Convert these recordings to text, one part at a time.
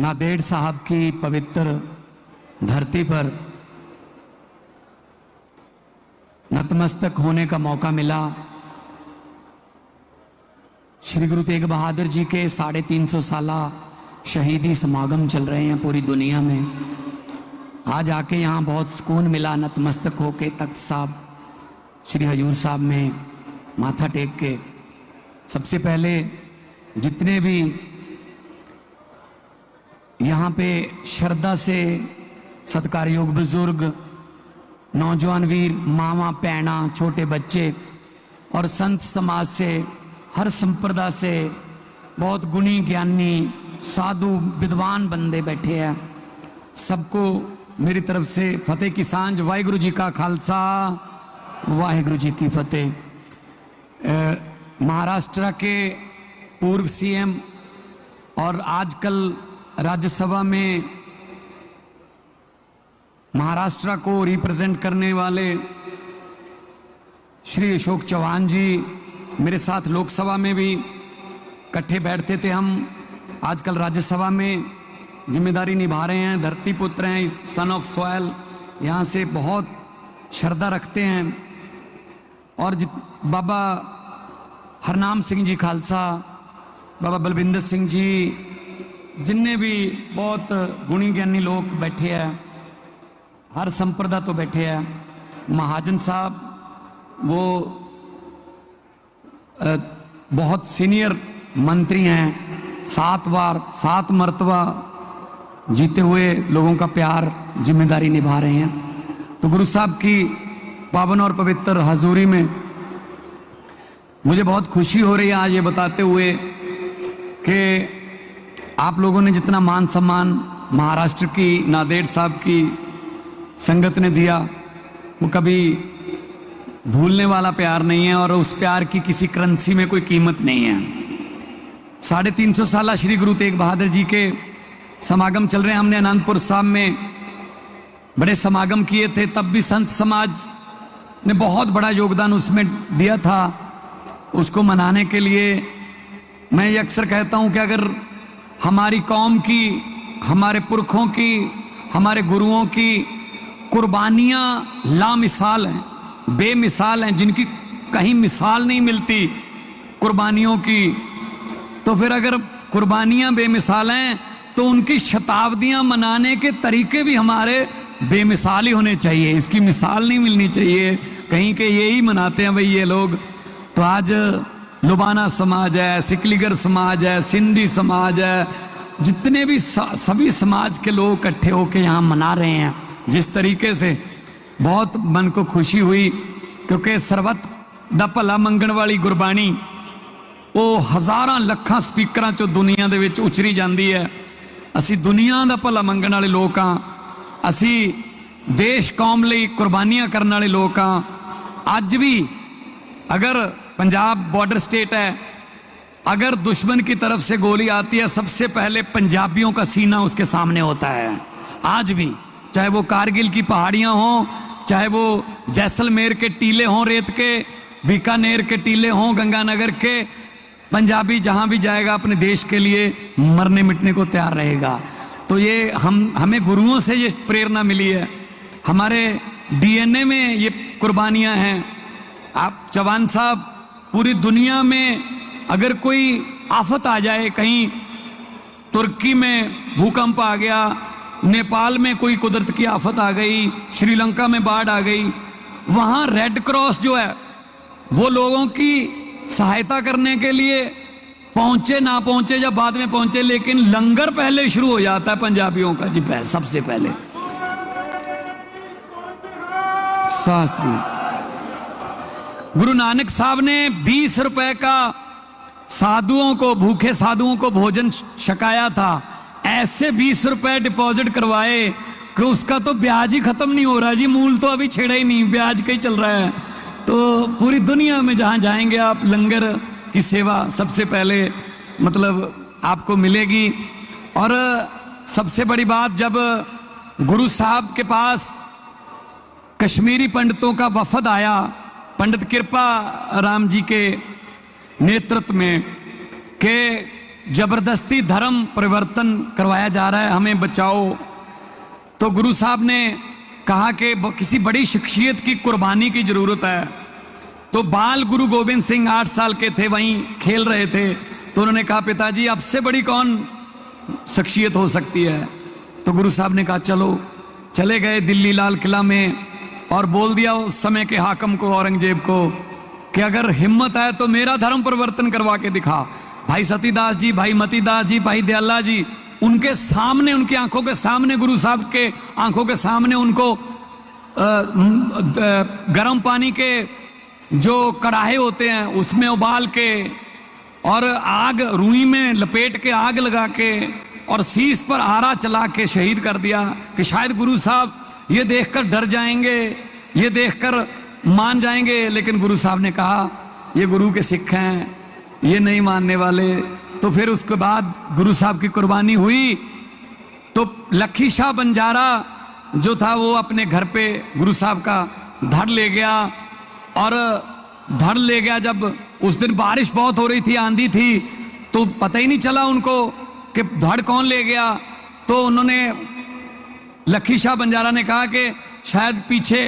नांदेड़ साहब की पवित्र धरती पर नतमस्तक होने का मौका मिला। श्री गुरु तेग बहादुर जी के 350 साला शहीदी समागम चल रहे हैं पूरी दुनिया में। आज आके यहाँ बहुत सुकून मिला, नतमस्तक होके तख्त साहब श्री हजूर साहब में माथा टेक के। सबसे पहले जितने भी यहाँ पे श्रद्धा से सत्कारयोग बुजुर्ग, नौजवान वीर, मामा, पैना, छोटे बच्चे और संत समाज से, हर संप्रदाय से बहुत गुणी ज्ञानी साधु विद्वान बंदे बैठे हैं, सबको मेरी तरफ से फतेह की सांझ। वाहिगुरु जी का खालसा, वाहिगुरु जी की फतेह। महाराष्ट्र के पूर्व सीएम और आजकल राज्यसभा में महाराष्ट्र को रिप्रेजेंट करने वाले श्री अशोक चौहान जी मेरे साथ लोकसभा में भी इकट्ठे बैठते थे। हम आजकल राज्यसभा में जिम्मेदारी निभा रहे हैं। धरती पुत्र हैं, सन ऑफ सॉयल, यहाँ से बहुत श्रद्धा रखते हैं। और बाबा हरनाम सिंह जी खालसा, बाबा बलविंदर सिंह जी, जितने भी बहुत गुणी ज्ञानी लोग बैठे हैं, हर संप्रदाय तो बैठे हैं। महाजन साहब वो बहुत सीनियर मंत्री हैं, 7 बार 7 मर्तबा जीते हुए लोगों का प्यार जिम्मेदारी निभा रहे हैं। तो गुरु साहब की पावन और पवित्र हजूरी में मुझे बहुत खुशी हो रही है आज ये बताते हुए कि आप लोगों ने जितना मान सम्मान महाराष्ट्र की नांदेड़ साहब की संगत ने दिया, वो कभी भूलने वाला प्यार नहीं है और उस प्यार की किसी करेंसी में कोई कीमत नहीं है। 350 साल श्री गुरु तेग बहादुर जी के समागम चल रहे हैं। हमने अनंतपुर साहब में बड़े समागम किए थे, तब भी संत समाज ने बहुत बड़ा योगदान उसमें दिया था। उसको मनाने के लिए मैं ये अक्सर कहता हूँ कि अगर हमारी कौम की, हमारे पुरखों की, हमारे गुरुओं की कुर्बानियाँ लामिसाल हैं, बेमिसाल हैं, जिनकी कहीं मिसाल नहीं मिलती कुर्बानियों की, तो फिर अगर कुर्बानियाँ बेमिसाल हैं तो उनकी शताब्दियाँ मनाने के तरीके भी हमारे बेमिसाल ही होने चाहिए। इसकी मिसाल नहीं मिलनी चाहिए कहीं के यही मनाते हैं भाई ये लोग। तो आज लुबाना समाज है, सिकलीगर समाज है, सिंधी समाज है, जितने भी सभी समाज के लोग इकट्ठे होकर यहाँ मना रहे हैं जिस तरीके से, बहुत मन को खुशी हुई। क्योंकि सरबत दा भला मंगण वाली गुरबाणी वो हज़ारां लखां स्पीकरां चों दुनिया दे विच उचरी जाती है। असी दुनिया दा भला मंगण वाले लोग हाँ, असी देश कौम लई कुर्बानियां करने वाले लोग हाँ। अज भी अगर पंजाब बॉर्डर स्टेट है, अगर दुश्मन की तरफ से गोली आती है, सबसे पहले पंजाबियों का सीना उसके सामने होता है। आज भी चाहे वो कारगिल की पहाड़ियाँ हों, चाहे वो जैसलमेर के टीले हों रेत के, बीकानेर के टीले हों, गंगानगर के, पंजाबी जहाँ भी जाएगा अपने देश के लिए मरने मिटने को तैयार रहेगा। तो ये हमें गुरुओं से ये प्रेरणा मिली है, हमारे डीएनए में ये कुर्बानियाँ हैं। आप चौहान साहब, पूरी दुनिया में अगर कोई आफत आ जाए, कहीं तुर्की में भूकंप आ गया, नेपाल में कोई कुदरत की आफत आ गई, श्रीलंका में बाढ़ आ गई, वहाँ रेड क्रॉस जो है वो लोगों की सहायता करने के लिए पहुँचे ना पहुँचे या बाद में पहुँचे, लेकिन लंगर पहले शुरू हो जाता है पंजाबियों का जी, सबसे पहले। शास्त्री गुरु नानक साहब ने 20 रुपए का साधुओं को, भूखे साधुओं को भोजन छकाया था। ऐसे 20 रुपए डिपॉजिट करवाए कि उसका तो ब्याज ही खत्म नहीं हो रहा जी, मूल तो अभी छेड़ा ही नहीं, ब्याज का ही चल रहा है। तो पूरी दुनिया में जहाँ जाएंगे आप, लंगर की सेवा सबसे पहले मतलब आपको मिलेगी। और सबसे बड़ी बात, जब गुरु साहब के पास कश्मीरी पंडितों का वफद आया, पंडित कृपा राम जी के नेतृत्व में, के जबरदस्ती धर्म परिवर्तन करवाया जा रहा है, हमें बचाओ। तो गुरु साहब ने कहा कि किसी बड़ी शख्सियत की कुर्बानी की जरूरत है। तो बाल गुरु गोविंद सिंह 8 साल के थे, वहीं खेल रहे थे। तो उन्होंने कहा पिताजी आपसे बड़ी कौन शख्सियत हो सकती है। तो गुरु साहब ने कहा चलो। चले गए दिल्ली लाल किला में और बोल दिया उस समय के हाकम को, औरंगजेब को, कि अगर हिम्मत है तो मेरा धर्म परिवर्तन करवा के दिखा। भाई सतीदास जी, भाई मतीदास जी, भाई दयाला जी, उनके सामने, उनकी आंखों के सामने, गुरु साहब के आंखों के सामने उनको गर्म पानी के जो कड़ाहे होते हैं उसमें उबाल के और आग रुई में लपेट के आग लगा के और शीश पर आरा चला के शहीद कर दिया कि शायद गुरु साहब ये देखकर डर जाएंगे, ये देखकर मान जाएंगे। लेकिन गुरु साहब ने कहा ये गुरु के सिख हैं, ये नहीं मानने वाले। तो फिर उसके बाद गुरु साहब की कुर्बानी हुई। तो लखी शाह बंजारा जो था वो अपने घर पे गुरु साहब का धड़ ले गया। और धड़ ले गया जब उस दिन बारिश बहुत हो रही थी, आंधी थी, तो पता ही नहीं चला उनको कि धड़ कौन ले गया। तो उन्होंने, लखी शाह बंजारा ने कहा कि शायद पीछे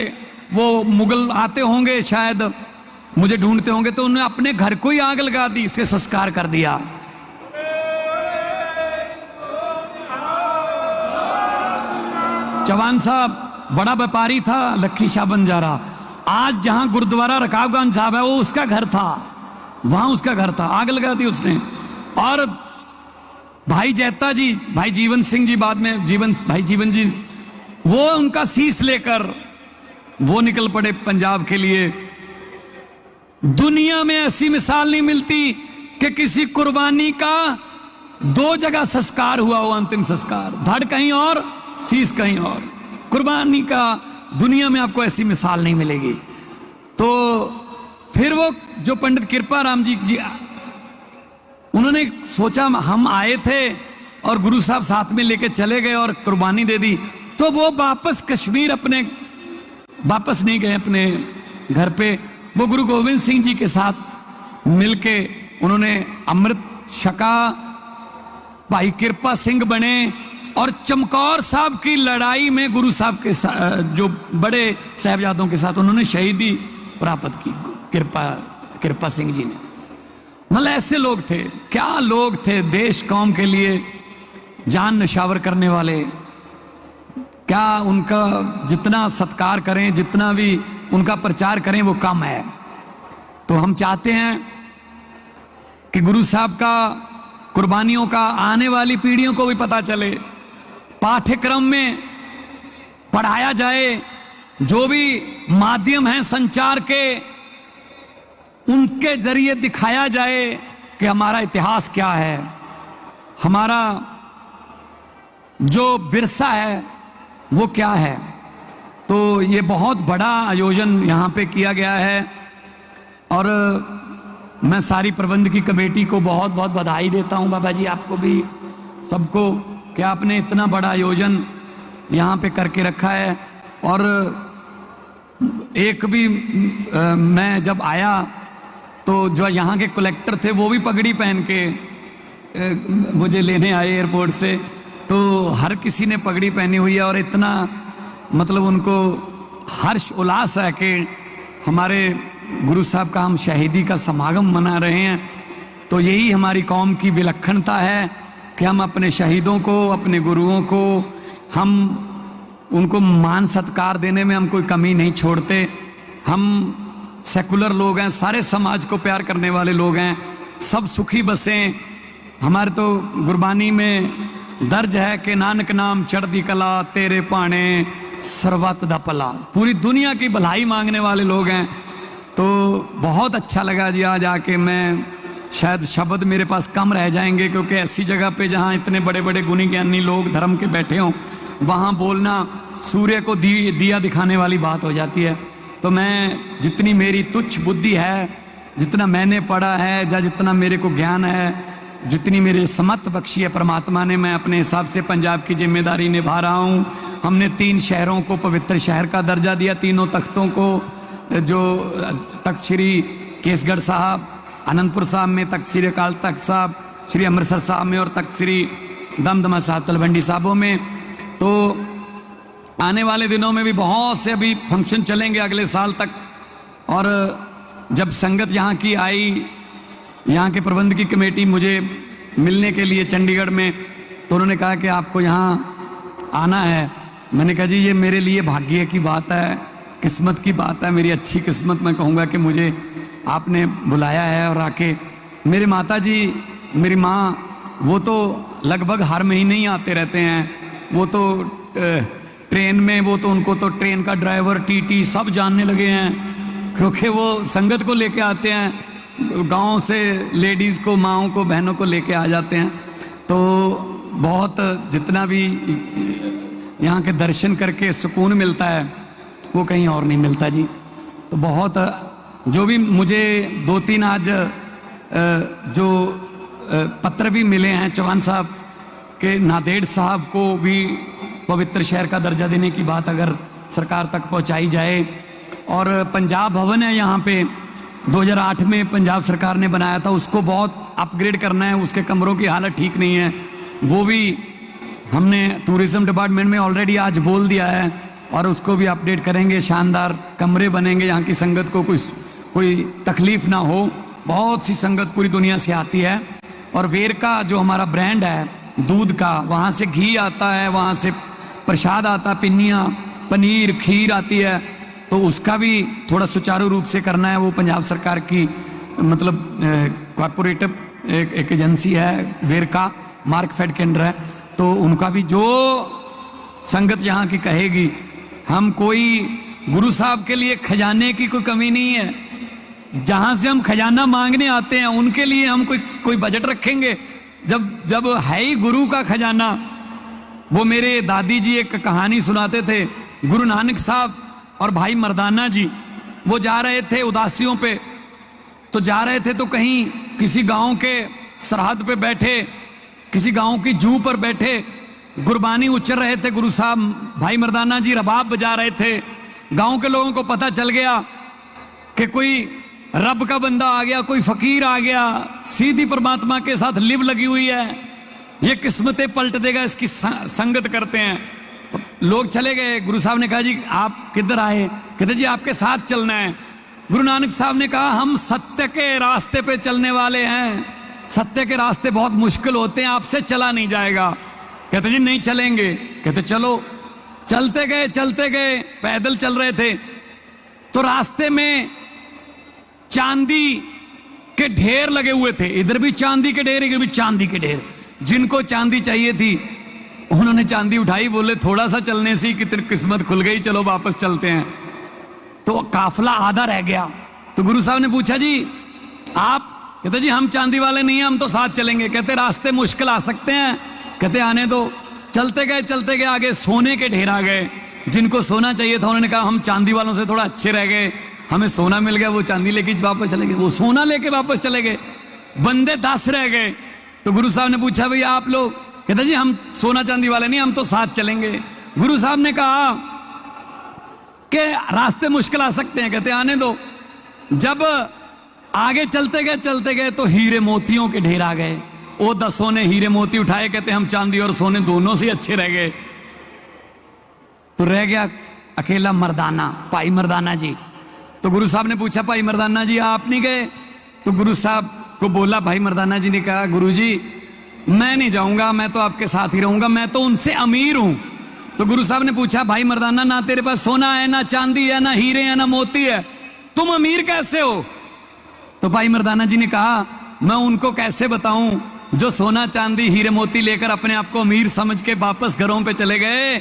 वो मुगल आते होंगे, शायद मुझे ढूंढते होंगे। तो उन्होंने अपने घर को ही आग लगा दी, इससे संस्कार कर दिया। चौहान साहब बड़ा व्यापारी था, लखी शाह बंजारा। आज जहां गुरुद्वारा रकाबगंज साहब है वो उसका घर था, वहां उसका घर था, आग लगा दी उसने। और भाई जैता जी, भाई जीवन सिंह जी, बाद में भाई जीवन जी, वो उनका शीश लेकर वो निकल पड़े पंजाब के लिए। दुनिया में ऐसी मिसाल नहीं मिलती कि किसी कुर्बानी का 2 जगह संस्कार हुआ हो, अंतिम संस्कार, धड़ कहीं और, शीश कहीं और। कुर्बानी का दुनिया में आपको ऐसी मिसाल नहीं मिलेगी। तो फिर वो जो पंडित कृपाराम जी उन्होंने सोचा हम आए थे और गुरु साहब साथ में लेके चले गए और कुर्बानी दे दी। तो वो वापस कश्मीर अपने वापस नहीं गए अपने घर पे। वो गुरु गोविंद सिंह जी के साथ मिलके उन्होंने अमृत छका, भाई कृपा सिंह बने और चमकौर साहब की लड़ाई में गुरु साहब के जो बड़े साहबजादों के साथ उन्होंने शहीदी प्राप्त की, कृपा सिंह जी ने। मतलब ऐसे लोग थे, क्या लोग थे, देश कौम के लिए जान नशावर करने वाले। क्या उनका जितना सत्कार करें, जितना भी उनका प्रचार करें वो कम है। तो हम चाहते हैं कि गुरु साहब का कुर्बानियों का आने वाली पीढ़ियों को भी पता चले, पाठ्यक्रम में पढ़ाया जाए, जो भी माध्यम हैं संचार के उनके जरिए दिखाया जाए कि हमारा इतिहास क्या है, हमारा जो विरसा है वो क्या है। तो ये बहुत बड़ा आयोजन यहाँ पे किया गया है और मैं सारी प्रबंध की कमेटी को बहुत बहुत बधाई देता हूँ, बाबा जी आपको भी, सबको, कि आपने इतना बड़ा आयोजन यहाँ पे करके रखा है। और एक भी मैं जब आया तो जो यहाँ के कलेक्टर थे वो भी पगड़ी पहन के मुझे लेने आए एयरपोर्ट से। तो हर किसी ने पगड़ी पहनी हुई है और इतना मतलब उनको हर्ष उल्लास है कि हमारे गुरु साहब का हम शहीदी का समागम मना रहे हैं। तो यही हमारी कौम की विलक्षणता है कि हम अपने शहीदों को, अपने गुरुओं को, हम उनको मान सत्कार देने में हम कोई कमी नहीं छोड़ते। हम सेकुलर लोग हैं, सारे समाज को प्यार करने वाले लोग हैं, सब सुखी बसें। हमारे तो गुरबानी में दर्ज है कि नानक नाम चढ़दी कला तेरे पाने सर्वत दा भला। पूरी दुनिया की भलाई मांगने वाले लोग हैं। तो बहुत अच्छा लगा जी आज आके। मैं शायद शब्द मेरे पास कम रह जाएंगे क्योंकि ऐसी जगह पे जहाँ इतने बड़े बड़े गुणी ज्ञानी लोग धर्म के बैठे हों वहाँ बोलना सूर्य को दिया दिखाने वाली बात हो जाती है। तो मैं जितनी मेरी तुच्छ बुद्धि है, जितना मैंने पढ़ा है या जितना मेरे को ज्ञान है, जितनी मेरे समत बख्शी है परमात्मा ने, मैं अपने हिसाब से पंजाब की जिम्मेदारी निभा रहा हूँ। हमने 3 शहरों को पवित्र शहर का दर्जा दिया, तीनों तख्तों को, जो तख्त श्री केसगढ़ साहब, आनंदपुर साहब में तख्त श्री अकाल तख्त साहब, श्री अमृतसर साहब में और तख्त श्री दमदमा साहब तलवंडी साहबों में। तो आने वाले दिनों में भी बहुत से अभी फंक्शन चलेंगे अगले साल तक। और जब संगत यहाँ की आई, यहाँ के प्रबंध की कमेटी मुझे मिलने के लिए चंडीगढ़ में, तो उन्होंने कहा कि आपको यहाँ आना है। मैंने कहा जी ये मेरे लिए भाग्य की बात है, किस्मत की बात है, मेरी अच्छी किस्मत मैं कहूँगा कि मुझे आपने बुलाया है। और आके मेरे माता जी, मेरी माँ, वो तो लगभग हर महीने ही आते रहते हैं। वो तो ट्रेन में, वो तो उनको तो ट्रेन का ड्राइवर, टीटी सब जानने लगे हैं, क्योंकि वो संगत को लेके आते हैं, गांव से लेडीज़ को, माँओं को, बहनों को लेके आ जाते हैं। तो बहुत जितना भी यहाँ के दर्शन करके सुकून मिलता है वो कहीं और नहीं मिलता जी। तो बहुत जो भी मुझे 2-3 आज जो पत्र भी मिले हैं चौहान साहब के, नांदेड़ साहब को भी पवित्र शहर का दर्जा देने की बात अगर सरकार तक पहुंचाई जाए। और पंजाब भवन है यहाँ पे, 2008 में पंजाब सरकार ने बनाया था, उसको बहुत अपग्रेड करना है, उसके कमरों की हालत ठीक नहीं है। वो भी हमने टूरिज्म डिपार्टमेंट में ऑलरेडी आज बोल दिया है और उसको भी अपडेट करेंगे। शानदार कमरे बनेंगे, यहाँ की संगत को कोई तकलीफ ना हो। बहुत सी संगत पूरी दुनिया से आती है। और वेरका जो हमारा ब्रांड है दूध का, वहाँ से घी आता है, वहाँ से प्रसाद आता, पिन्नियाँ, पनीर, खीर आती है। तो उसका भी थोड़ा सुचारू रूप से करना है। वो पंजाब सरकार की मतलब कॉरपोरेटिव एक एजेंसी है, वेरका मार्कफेड के अंडर है। तो उनका भी जो संगत यहाँ की कहेगी, हम कोई गुरु साहब के लिए खजाने की कोई कमी नहीं है। जहाँ से हम खजाना मांगने आते हैं उनके लिए हम कोई बजट रखेंगे। जब है ही गुरु का खजाना। वो मेरे दादी जी एक कहानी सुनाते थे, गुरु नानक साहब और भाई मर्दाना जी वो जा रहे थे उदासियों पे, तो जा रहे थे तो कहीं किसी गांव के सरहद पे बैठे, किसी गांव की जू पर बैठे गुरबानी उच्चर रहे थे गुरु साहब। भाई मर्दाना जी रबाब बजा रहे थे। गांव के लोगों को पता चल गया कि कोई रब का बंदा आ गया, कोई फकीर आ गया, सीधी परमात्मा के साथ लिव लगी हुई है, ये किस्मतें पलट देगा, इसकी संगत करते हैं। लोग चले गए। गुरु साहब ने कहा जी आप किधर आए? कहते जी आपके साथ चलना है। गुरु नानक साहब ने कहा हम सत्य के रास्ते पे चलने वाले हैं, सत्य के रास्ते बहुत मुश्किल होते हैं, आपसे चला नहीं जाएगा। कहते जी नहीं चलेंगे। कहते चलो। चलते गए, पैदल चल रहे थे तो रास्ते में चांदी के ढेर लगे हुए थे। इधर भी चांदी के ढेर, इधर भी चांदी के ढेर। जिनको चांदी चाहिए थी उन्होंने चांदी उठाई, बोले थोड़ा सा चलने से कितनी किस्मत खुल गई, चलो वापस चलते हैं। तो काफिला आधा रह गया। तो गुरु साहब ने पूछा जी आप? कहते जी हम चांदी वाले नहीं हैं, हम तो साथ चलेंगे। कहते रास्ते मुश्किल आ सकते हैं। कहते आने दो। चलते गए आगे सोने के ढेर आ गए। जिनको सोना चाहिए था उन्होंने कहा हम चांदी वालों से थोड़ा अच्छे रह गए, हमें सोना मिल गया, वो चांदी लेके वापस चले गए। वो सोना लेके वापस चले गए। बंदे 10 रह गए। तो गुरु साहब ने पूछा भैया आप लोग? कहते जी हम सोना चांदी वाले नहीं, हम तो साथ चलेंगे। गुरु साहब ने कहा कि रास्ते मुश्किल आ सकते हैं। कहते आने दो। जब आगे चलते गए तो हीरे मोतियों के ढेर आ गए। वो 10 ने हीरे मोती उठाए। कहते हम चांदी और सोने दोनों से अच्छे रह गए। तो रह गया अकेला मर्दाना, भाई मर्दाना जी। तो गुरु साहब ने पूछा भाई मर्दाना जी आप नहीं गए? तो गुरु साहब को बोला, भाई मर्दाना जी ने कहा गुरु जी मैं नहीं जाऊंगा, मैं तो आपके साथ ही रहूंगा, मैं तो उनसे अमीर हूं। तो गुरु साहब ने पूछा भाई मर्दाना ना तेरे पास सोना है, ना चांदी है, ना हीरे है, ना मोती है, तुम अमीर कैसे हो? तो भाई मर्दाना जी ने कहा मैं उनको कैसे बताऊं जो सोना चांदी हीरे मोती लेकर अपने आप को अमीर समझ के वापस घरों पे चले गए,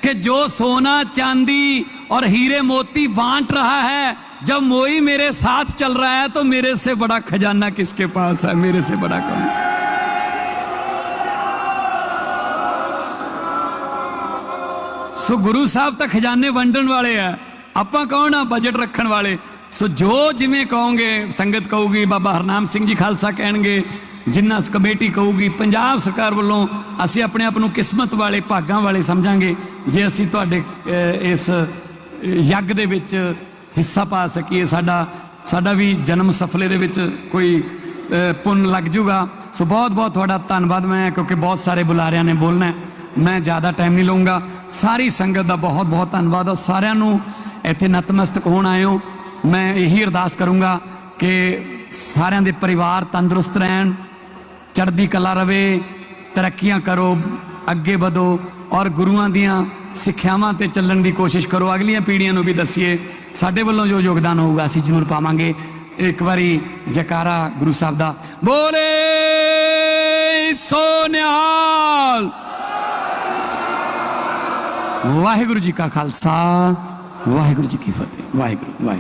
कि जो सोना चांदी और हीरे मोती बांट रहा है, जब मोई मेरे साथ चल रहा है तो मेरे से बड़ा खजाना किसके पास है? मेरे से बड़ा कौन? सो गुरु साहब तो खजाने वंडन वाले है, ਆਪਾਂ कौन आ बजट रखन वाले। सो जो जिमें कहोगे, संगत कहूगी, बाबा हरनाम सिंह जी खालसा कहणगे, जिन्ना कमेटी कहूगी, पंजाब सरकार वालों असी अपने आप को किस्मत वाले भागां वाले समझांगे जे असी तुहाडे इस यज्ञ दे विच हिस्सा पा सकीए। साडा भी जन्म सफले दे विच कोई पुन लग जूगा। सो बहुत बहुत थोड़ा धन्यवाद। मैं क्योंकि बहुत सारे बुलारिया ने बोलना है, मैं ज़्यादा टाइम नहीं लूँगा। सारी संगत का बहुत बहुत धन्यवाद और साਰਿਆਂ ਨੂੰ ਇੱਥੇ ਨਤਮਸਤਕ ਹੋਣ ਆਏ ਹੋ। मैं यही अरदास करूँगा कि सारिਆਂ ਦੇ परिवार तंदुरुस्त रहन, चढ़दी कला रवे, तरक्कियां करो, अगे बढ़ो और गुरुआं दियां सिक्ख्यावां ते चलण की कोशिश करो। अगलियां पीढ़ियां नूं भी दसीए, साडे वल्लों जो योगदान होगा असीं जरूर पावांगे। एक बारी जयकारा गुरु साहब दा बोले सो निहाल। वाहिगुरु जी का खालसा, वाहिगुरु जी की फतेह। वाहिगुरु वाहिगुरु।